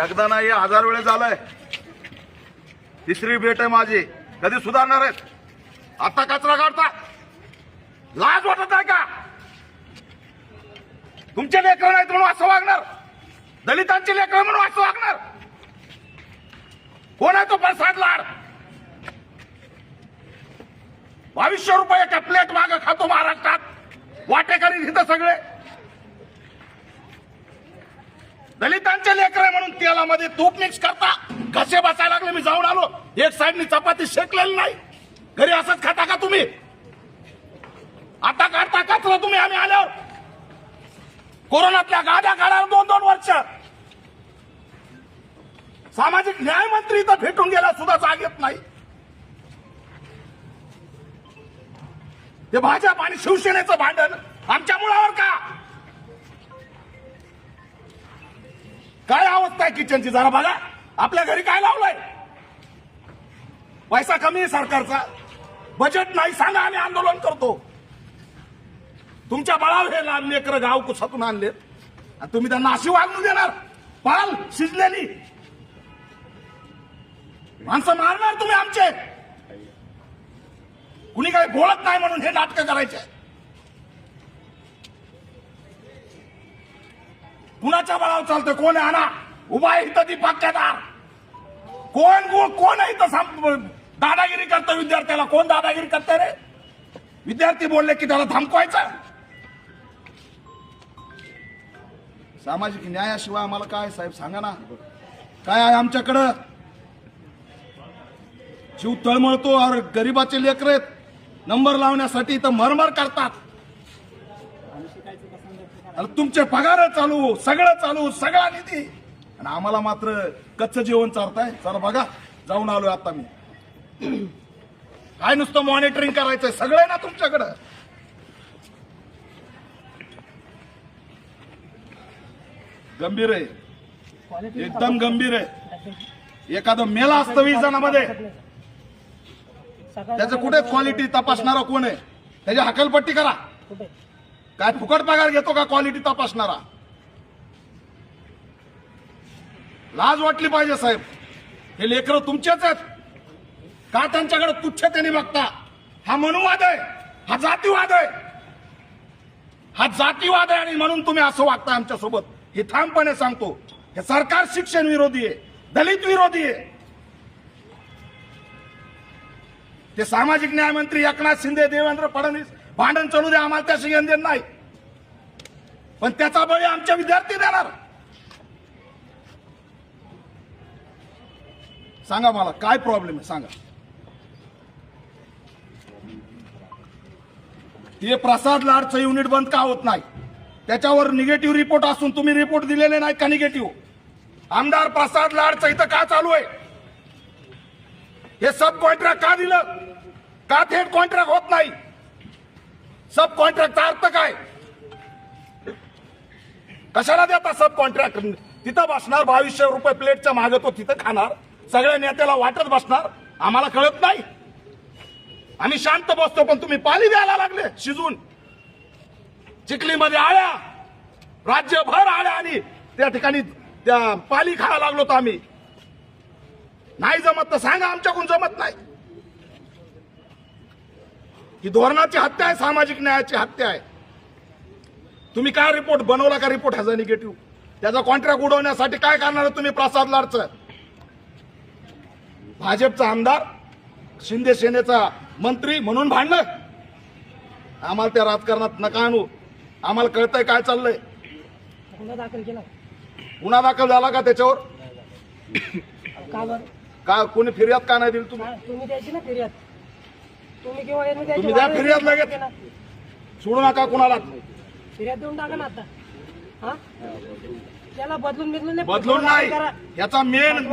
एकदा नाही 1000 वेळेस झालंय. तिसरी भेट आहे माझी. कधी सुधारणार आहेत? आता कचरा काढता. लाज वाटत आहे का? तुमचे लेकरं नाहीत म्हणून असं वागणार? दलितांचे लेकरं म्हणून असं वागणार? कोण आहे तो प्रसाद लाड? 2200 रुपये एका प्लेट मागं खातो महाराष्ट्रात. वाटेकरी तिथं सगळे दलितांचे लेकर म्हणून तेलामध्ये तूप मिक्स करता. घसे बसायला लागले. मी जाऊन आलो. एक साईडनी चपाती शेकलेली नाही. घरी असंच खाता का तुम्ही? आता काढता कचरा तुम्ही. आम्ही आल्यावर कोरोनातल्या गाड्या काढायला 2-2 वर्ष. सामाजिक न्याय मंत्री तर भेटून गेला सुद्धा जाग येत नाही. ते भाजप आणि शिवसेनेचं भांडण आमच्या मुळावर का? काय अवस्था आहे किचनची जरा बघा. आपल्या घरी काय लावलंय? पैसा कमी आहे सरकारचा. बजेट नाही. सांगा, आम्ही आंदोलन करतो. तुमच्या बळावर हे लहान लेकरं गाव कुसातून आणलेत आणि तुम्ही त्यांना अशी वागणूक देणार? पाल शिजलेली माणसं मारणार तुम्ही आमचे. कुणी काही बोलत नाही म्हणून हे नाटकं करायचे. कुणाच्या बळावर चालतंय? कोण आहे? आणा. उभा आहे इथं दीपक केदार. कोण आहे इथं दादागिरी करतं विद्यार्थ्याला? कोण दादागिरी करतंय रे? विद्यार्थी बोलले की त्याला थांबवायचं. सामाजिक न्यायाशिवाय आम्हाला काय साहेब सांगा ना? काय आहे आमच्याकडं? जीव तळमळतो. और गरीबाचे लेकर आहेत. नंबर लावण्यासाठी इथं मरमर करतात. तुमचे पगार चालू, सगळं चालू, सगळा निधी, आणि आम्हाला मात्र कच्चं जेवण चारताय. चला बघा, जाऊन आलोय आता मी. काय नुसतं मॉनिटरिंग करायचंय? सगळं ना तुमच्याकडं. गंभीर आहे, एकदम गंभीर आहे. एखादं मेला असतं 20 जणांमध्ये, त्याचं कुठे क्वालिटी तपासणारा कोण आहे? त्याची हकलपट्टी करा. काय फुकट पगार घेतो का क्वालिटी तपासणारा? लाज वाटली पाहिजे साहेब. हे लेकरं तुमचेच आहेत का? त्यांच्याकडे तुच्छतेने बघता. हा मनुवाद आहे, हा जातीवाद आहे, हा जातीवाद आहे. आणि म्हणून तुम्ही असं वागता आमच्यासोबत. हे ठामपणे सांगतो. हे सरकार शिक्षण विरोधी आहे, दलित विरोधी आहे. ते सामाजिक न्याय मंत्री एकनाथ शिंदे, देवेंद्र फडणवीस भांडण चालू द्या, आम्हाला त्याशी घेणं नाही. पण त्याचा बळी आमचे विद्यार्थी देणार. सांगा मला काय प्रॉब्लेम आहे? सांगा. हे प्रसाद लाडचं युनिट बंद का होत नाही? त्याच्यावर निगेटिव्ह रिपोर्ट असून तुम्ही रिपोर्ट दिलेले नाही का? निगेटिव्ह. आमदार प्रसाद लाडचं इथं का चालू आहे? हे सब कॉन्ट्रॅक्ट का दिलं? का थेट कॉन्ट्रॅक्ट होत नाही? सब कॉन्ट्रॅक्टचा अर्थ काय? कशाला देता सब कॉन्ट्रॅक्ट? तिथं बसणार 2200 रुपये प्लेटच्या मागे, तो तिथं खाणार, सगळ्या नेत्याला वाटत बसणार. आम्हाला कळत नाही? आम्ही शांत बसतो, पण तुम्ही पाली द्यायला लागले शिजून. चिखलीमध्ये आळ्या, राज्यभर आळ्या, आणि त्या ठिकाणी त्या पाली खायला लागलो. तर आम्ही नाही जमत तर सांगा, आमच्याकडून जमत नाही. ही धोरणाची हत्या आहे, सामाजिक न्यायाची हत्या आहे. तुम्ही काय रिपोर्ट बनवला का? रिपोर्ट ह्याचा निगेटिव्ह. त्याचा कॉन्ट्रॅक्ट उडवण्यासाठी काय करणार तुम्ही? प्रसाद लाडचं भाजपचा आमदार, शिंदे सेनेचा मंत्री म्हणून भांडणं. आम्हाला त्या राजकारणात नका आणू. आम्हाला कळतंय काय चाललंय. गुन्हा दाखल केला. गुन्हा दाखल झाला का त्याच्यावर? का कोणी फिर्याद का नाही दिली? तुम्ही द्यायची ना फिर्याद. तुम्ही किंवा तुम्ही द्या फिर्याद लगेच. सोडू नका कुणाला. फिर्याद देऊन टाका ना आता. हा, त्याला बदलून बदलून नाही. याचा मेन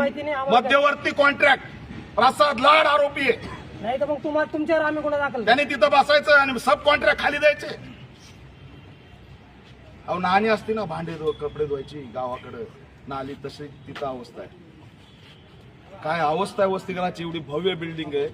मध्यवर्ती कॉन्ट्रॅक्ट प्रसाद लाड आरोपी आहे. नाही तर मग तुम्हाला तुमच्यावर आम्ही गुन्हा दाखल. त्याने तिथं बसायचं आणि सब कॉन्ट्रॅक्ट खाली द्यायचे. अहो नाणी असते ना, भांडे कपडे धुवायची गावाकडे नाली, तशी तिथं अवस्था आहे. काय अवस्था आहे वसतिगृहाची? एवढी भव्य बिल्डिंग आहे,